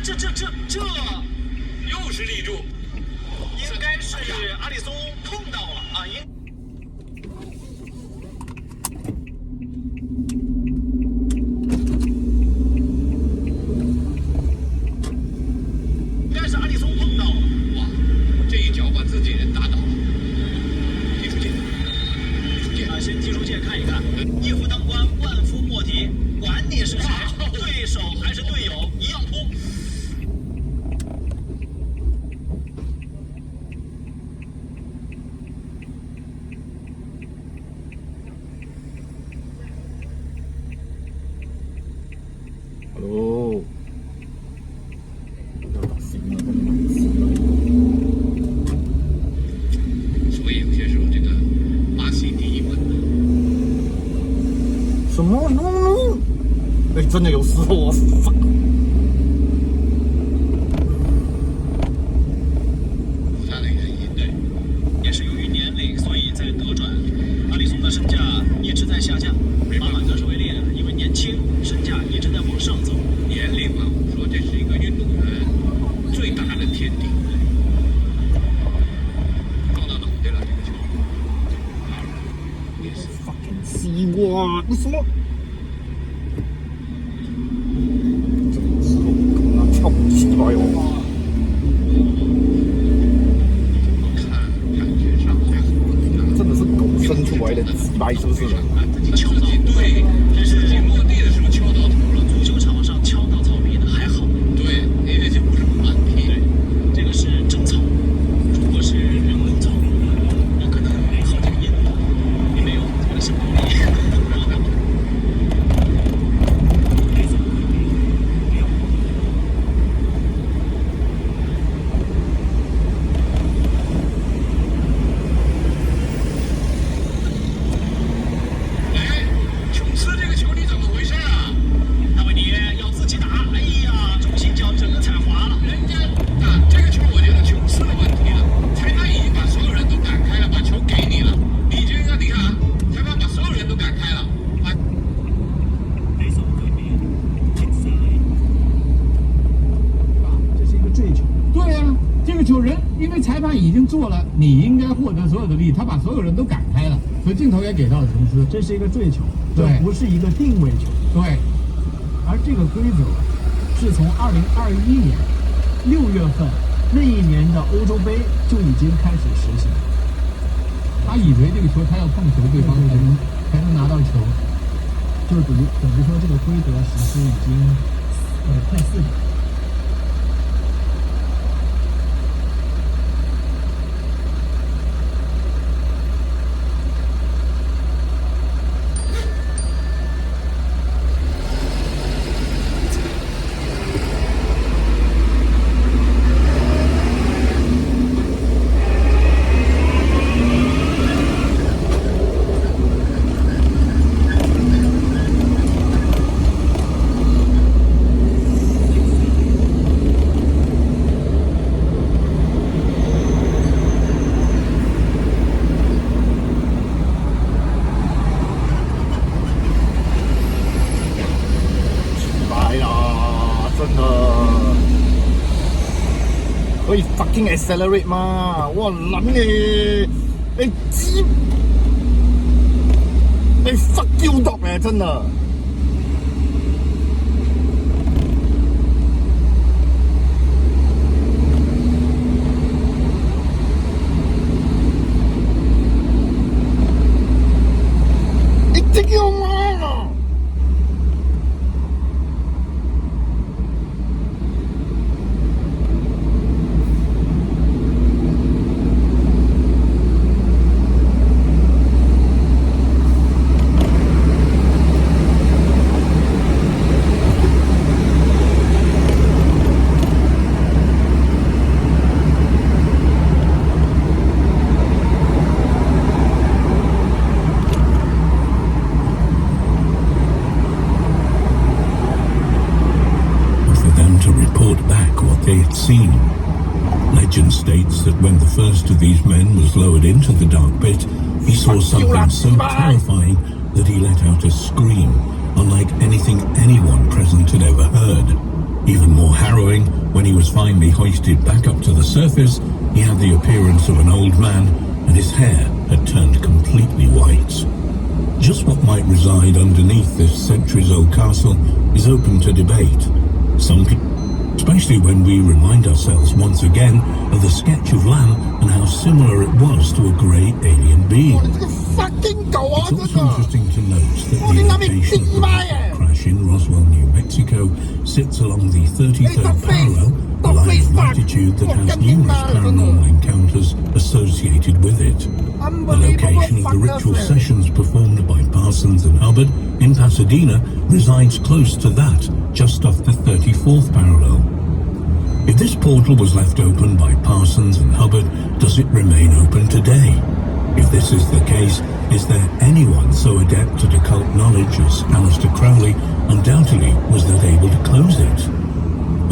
这又是立柱，应该是阿里松碰到了啊，应该是阿里松碰到了。哇，这一脚把自己人打倒了。踢出界，踢出界啊，先踢出界看一看，一夫当关，万夫莫敌，管你是谁，对手还是队友，一样扑。Hello，所以有些时候这个巴西第一本什么 no？ 哎，真的有时候我发了一个音，对，也是由于年龄，所以在德转，阿里松的身价一直在下降。马马格什维列因为年轻，身价一直在往上走。年龄嘛，我说这是一个运动员最大的天敌。撞到脑袋了，这个球。也是。西瓜，你什么？这个时候跟他跳起来哟！感觉上真的是狗生出来的鸡掰，是不是？敲到对，自己落地的时候敲到头了。足球场上敲到草皮的还好，对，因为这不是满地。对，这个是真草。如果是人工草，那可能好几个亿，也没有这个生动力。哎，琼斯这个球你怎么回事啊？大卫尼要自己打，哎呀，中心脚整个踩滑了。人家这个球我觉得琼斯的问题了，裁判已经把所有人都赶开了，把球给你了，你这个你看啊，裁判把所有人都赶开了，把这是一个坠球。对呀、这个球人因为裁判已经做了，你应该获得所有的利益，他把所有人都赶开了，所以镜头也给到了琼斯。这是一个坠球，这对不是一个定位球。对，而这个规则是从2021年6月份那一年的欧洲杯就已经开始实行。他以为这个球他要碰球，对方才能拿到球。就是等于说这个规则实施已经快4年。来啦，真的可以 fucking accelerate 吗？哇，懒耶！哎鸡，哎 fuck you dog 哎，真的。你这个嘛！they had seen. Legend states that when the first of these men was lowered into the dark pit, he saw something so terrifying that he let out a scream, unlike anything anyone present had ever heard. Even more harrowing, when he was finally hoisted back up to the surface, he had the appearance of an old man, and his hair had turned completely white. Just what might reside underneath this centuries-old castle is open to debate. Some people, especially when we remind ourselves once again of the sketch of Lam and how similar it was to a grey alien being. 這個 fucking 狗啊！ It's 這 also 個 interesting to note that Oh, the你那邊 location of the 跌埋啊！ crash in Roswell, New Mexico, sits along the 33rd parallel, a line of latitude that has numerous paranormal encounters associated with it. The location of the ritual sessions performed by Parsons and Hubbard in Pasadena resides close to that, just off the 34th parallel. If this portal was left open by Parsons and Hubbard, does it remain open today? If this is the case, is there anyone so adept at occult knowledge as Aleister Crowley undoubtedly was that able to close it?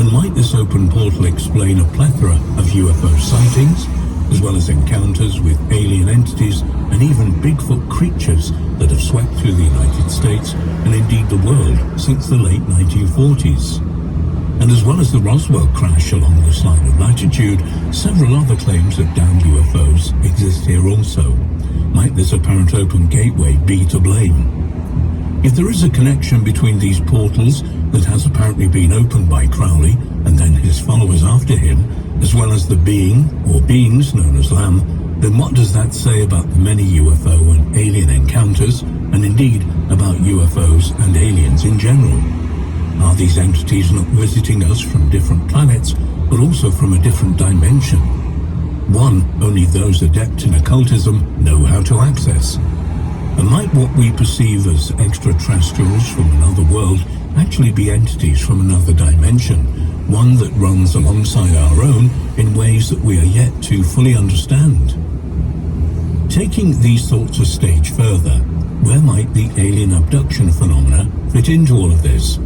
And might this open portal explain a plethora of UFO sightings, as well as encounters with alien entities and even Bigfoot creatures that have swept through the United States and indeed the world since the late 1940s? And as well as the Roswell crash along this line of latitude, several other claims of downed UFOs exist here also. Might this apparent open gateway be to blame? If there is a connection between these portals that has apparently been opened by Crowley and then his followers after him, as well as the being or beings known as Lam, then what does that say about the many UFO and alien encounters, and indeed about UFOs and aliens in general? Are these entities not visiting us from different planets, but also from a different dimension? One only those adept in occultism know how to access. And might what we perceive as extraterrestrials from another world actually be entities from another dimension, one that runs alongside our own in ways that we are yet to fully understand? Taking these thoughts a stage further, where might the alien abduction phenomena fit into all of this?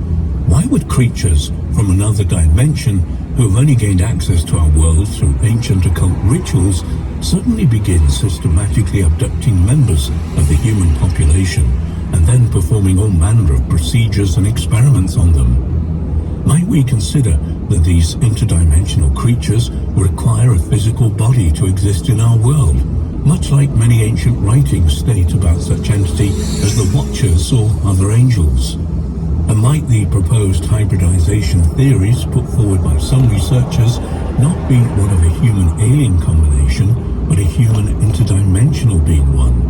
Why would creatures from another dimension who have only gained access to our world through ancient occult rituals suddenly begin systematically abducting members of the human population and then performing all manner of procedures and experiments on them? Might we consider that these interdimensional creatures require a physical body to exist in our world, much like many ancient writings state about such entity as the Watchers or other angels? And might the proposed hybridization theories put forward by some researchers not be one of a human-alien combination, but a human interdimensional being one?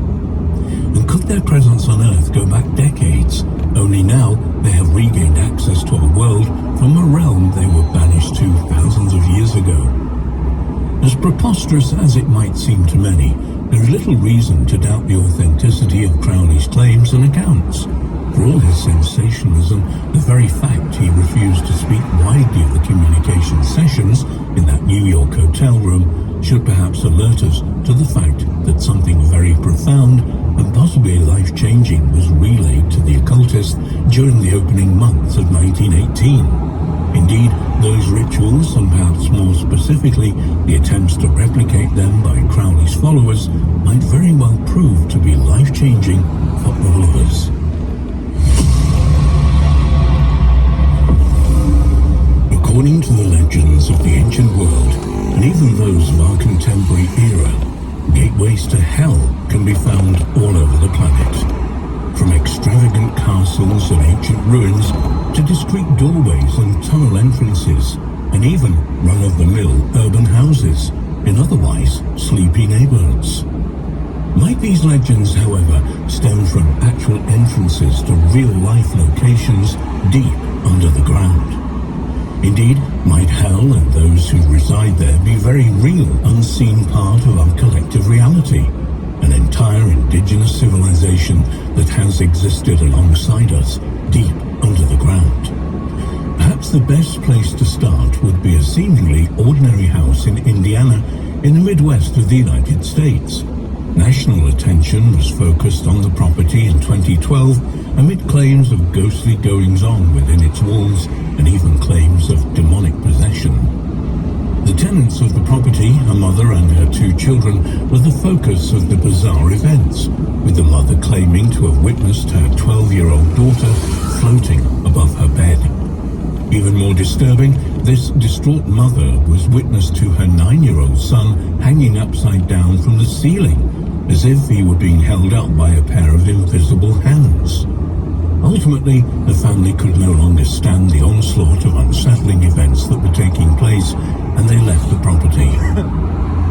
And could their presence on Earth go back decades, only now they have regained access to our world from a realm they were banished to thousands of years ago? As preposterous as it might seem to many, there is little reason to doubt the authenticity of Crowley's claims and accounts. For all his sensationalism, the very fact he refused to speak widely of the communication sessions in that New York hotel room should perhaps alert us to the fact that something very profound and possibly life-changing was relayed to the occultist during the opening months of 1918. Indeed, those rituals, and perhaps more specifically, the attempts to replicate them by Crowley's followers, might very well prove to be life-changing for all of us. According to the legends of the ancient world, and even those of our contemporary era, gateways to hell can be found all over the planet. From extravagant castles and ancient ruins to discreet doorways and tunnel entrances, and even run-of-the-mill urban houses in otherwise sleepy neighborhoods. Might these legends, however, stem from actual entrances to real-life locations deep under the ground? Indeed, might hell and those who reside there be very real, unseen part of our collective reality, an entire indigenous civilization that has existed alongside us, deep under the ground? Perhaps the best place to start would be a seemingly ordinary house in Indiana, in the Midwest of the United States. National attention was focused on the property in 2012 amid claims of ghostly goings-on within its walls and even claims of demonic possession. The tenants of the property, a mother and her 2 children, were the focus of the bizarre events, with the mother claiming to have witnessed her 12-year-old daughter floating above her bed. Even more disturbing, this distraught mother was witness to her 9-year-old son hanging upside down from the ceiling, as if he were being held up by a pair of invisible hands. Ultimately, the family could no longer stand the onslaught of unsettling events that were taking place, and they left the property.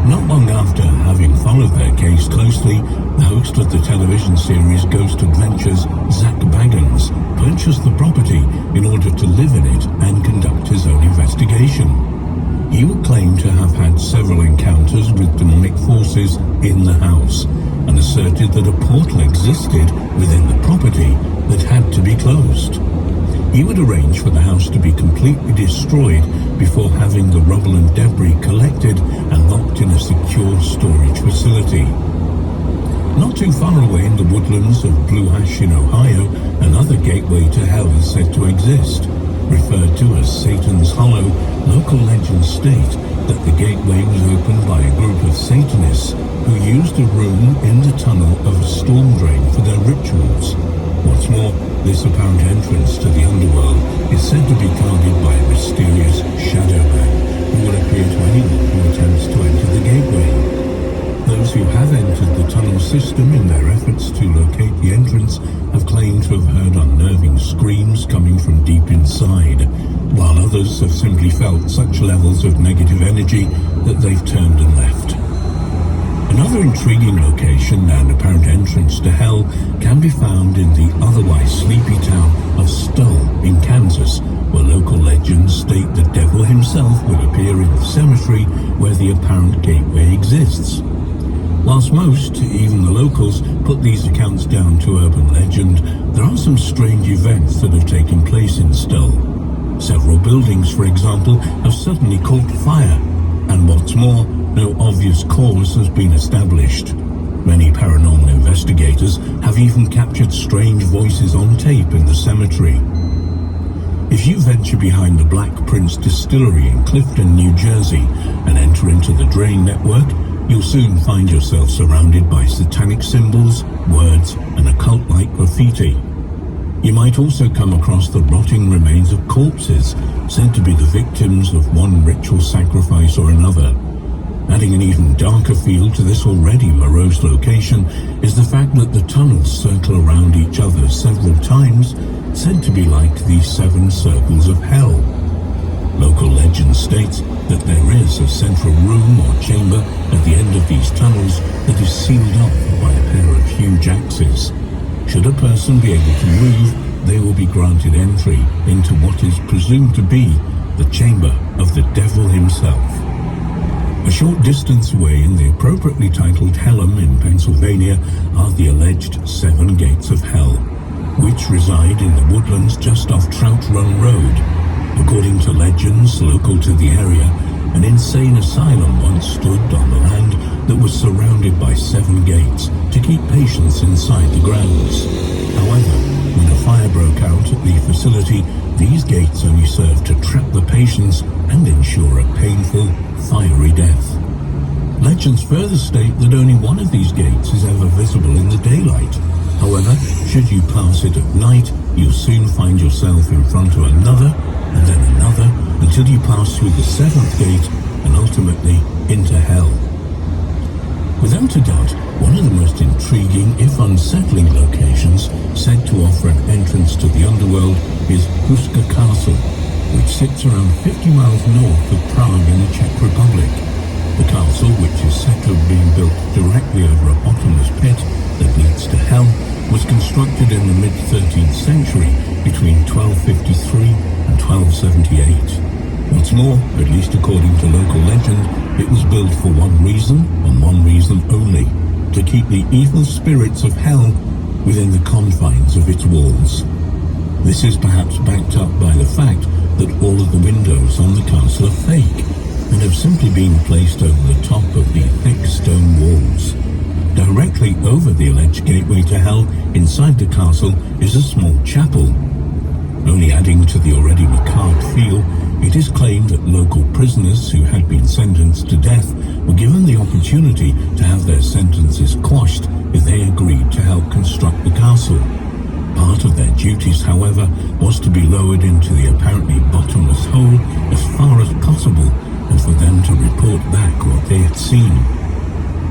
Not long after, having followed their case closely, the host of the television series Ghost Adventures, Zach Bagans, purchased the property in order to live in it and conduct his own investigation. He would claim to have had several encounters with demonic forces in the house, and asserted that a portal existed within the property that had to be closed. He would arrange for the house to be completely destroyed before having the rubble and debris collected and locked in a secure storage facility. Not too far away in the woodlands of Blue Ash in Ohio, another gateway to hell is said to exist. Referred to as Satan's Hollow, local legends state that the gateway was opened by a group of Satanists who used a room in the tunnel of a storm drain for their rituals. What's more, this apparent entrance to the underworld is said to be guarded by a mysterious shadow man who will appear to anyone who attempts to enter the gateway. Those who have entered the tunnel system in their efforts to locate the entrance have claimed to have heard unnerving screams coming from deep inside, while others have simply felt such levels of negative energy that they've turned and left. Another intriguing location and apparent entrance to hell can be found in the otherwise sleepy town of Stull in Kansas, where local legends state the devil himself will appear in the cemetery where the apparent gateway exists. Whilst most, even the locals, put these accounts down to urban legend, there are some strange events that have taken place in Stull. Several buildings, for example, have suddenly caught fire, and what's more, no obvious cause has been established. Many paranormal investigators have even captured strange voices on tape in the cemetery. If you venture behind the Black Prince Distillery in Clifton, New Jersey, and enter into the drain network, you'll soon find yourself surrounded by satanic symbols, words, and occult-like graffiti. You might also come across the rotting remains of corpses, said to be the victims of one ritual sacrifice or another. Adding an even darker feel to this already morose location is the fact that the tunnels circle around each other several times, said to be like the 7 circles of hell. Local legend states that there is a central room or chamber at the end of these tunnels that is sealed off by a pair of huge axes. Should a person be able to move, they will be granted entry into what is presumed to be the chamber of the devil himself. A short distance away in the appropriately titled Hellam in Pennsylvania are the alleged 7 gates of hell, which reside in the woodlands just off Trout Run Road. According to legends local to the area, an insane asylum once stood on the land that was surrounded by 7 gates to keep patients inside the grounds. However, when a fire broke out at the facility, these gates only served to trap the patients and ensure a painful, fiery death. Legends further state that only one of these gates is ever visible in the daylight. However, should you pass it at night, you'll soon find yourself in front of another, and then another, until you pass through the 7th gate and ultimately into hell. Without a doubt, one of the most intriguing, if unsettling locations said to offer an entrance to the underworld is Huska Castle, which sits around 50 miles north of Prague in the Czech Republic. The castle, which is said to have been built directly over a bottomless pit that leads to hell, was constructed in the mid-13th century between 1253 and 1278. What's more, at least according to local legend, it was built for one reason, and one reason only, to keep the evil spirits of hell within the confines of its walls. This is perhaps backed up by the fact that all of the windows on the castle are fake, and have simply been placed over the top of the thick stone walls. Directly over the alleged gateway to hell, inside the castle, is a small chapel. Only adding to the already macabre feel, it is claimed that local prisoners who had been sentenced to death were given the opportunity to have their sentences quashed if they agreed to help construct the castle. Part of their duties, however, was to be lowered into the apparently bottomless hole as far as possible and for them to report back what they had seen.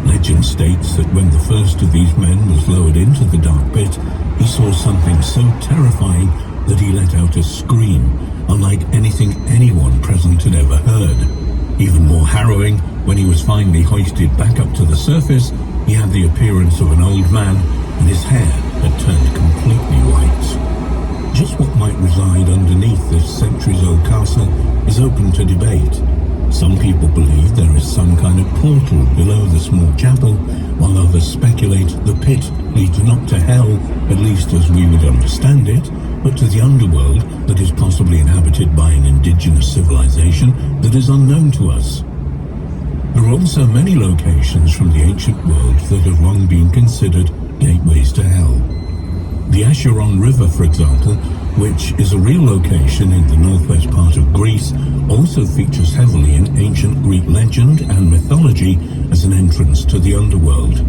Legend states that when the first of these men was lowered into the dark pit, he saw something so terrifying that he let out a scream, unlike anything anyone present had ever heard. Even more harrowing, when he was finally hoisted back up to the surface, he had the appearance of an old man, and his hair had turned completely white. Just what might reside underneath this centuries-old castle is open to debate. Some people believe there is some kind of portal below the small chapel, while others speculate the pit leads not to hell, at least as we would understand it, but to the underworld that is possibly inhabited by an indigenous civilization that is unknown to us. There are also many locations from the ancient world that have long been considered gateways to hell. The Acheron River, for example, which is a real location in the northwest part of Greece, also features heavily in ancient Greek legend and mythology as an entrance to the underworld,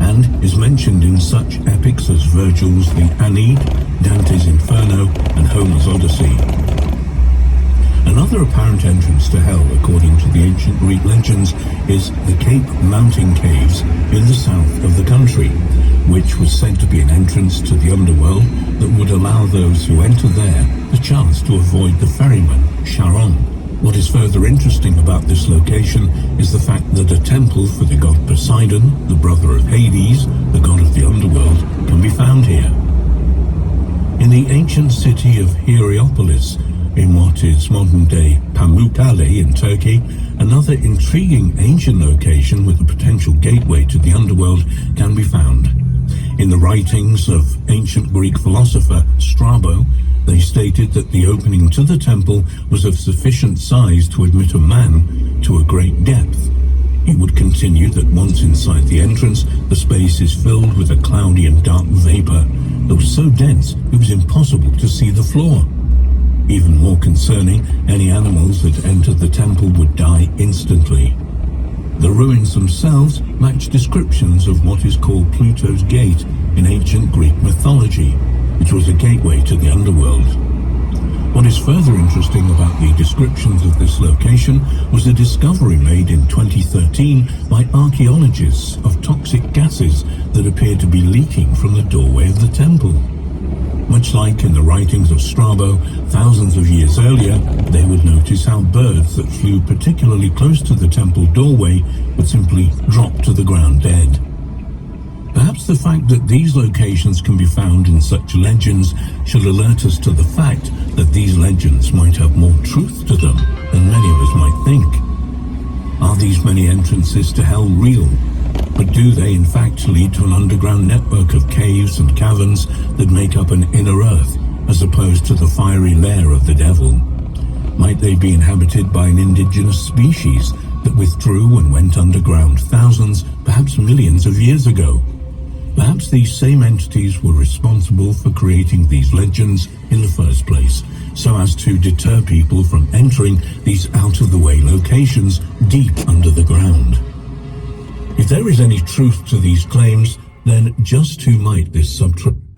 and is mentioned in such epics as Virgil's The Aeneid, Dante's Inferno, and Homer's Odyssey. Another apparent entrance to hell, according to the ancient Greek legends, is the Cape Mountain Caves in the south of the country, which was said to be an entrance to the underworld that would allow those who enter there the chance to avoid the ferryman, Charon. What is further interesting about this location is the fact that a temple for the god Poseidon, the brother of Hades, the god of the underworld, can be found here. In the ancient city of Hierapolis, in what is modern-day Pamukkale in Turkey, another intriguing ancient location with a potential gateway to the underworld can be found. In the writings of ancient Greek philosopher Strabo, they stated that the opening to the temple was of sufficient size to admit a man to a great depth. He would continue that once inside the entrance, the space is filled with a cloudy and dark vapor that was so dense it was impossible to see the floor. Even more concerning, any animals that entered the temple would die instantly. The ruins themselves match descriptions of what is called Pluto's Gate in ancient Greek mythology, which was a gateway to the underworld. What is further interesting about the descriptions of this location was a discovery made in 2013 by archaeologists of toxic gases that appeared to be leaking from the doorway of the temple. Much like in the writings of Strabo, thousands of years earlier, they would notice how birds that flew particularly close to the temple doorway would simply drop to the ground dead. Perhaps the fact that these locations can be found in such legends should alert us to the fact that these legends might have more truth to them than many of us might think. Are these many entrances to hell real? But do they in fact lead to an underground network of caves and caverns that make up an inner earth, as opposed to the fiery lair of the devil? Might they be inhabited by an indigenous species that withdrew and went underground thousands, perhaps millions of years ago? Perhaps these same entities were responsible for creating these legends in the first place, so as to deter people from entering these out-of-the-way locations deep under the ground. If there is any truth to these claims, then just who might this subterranean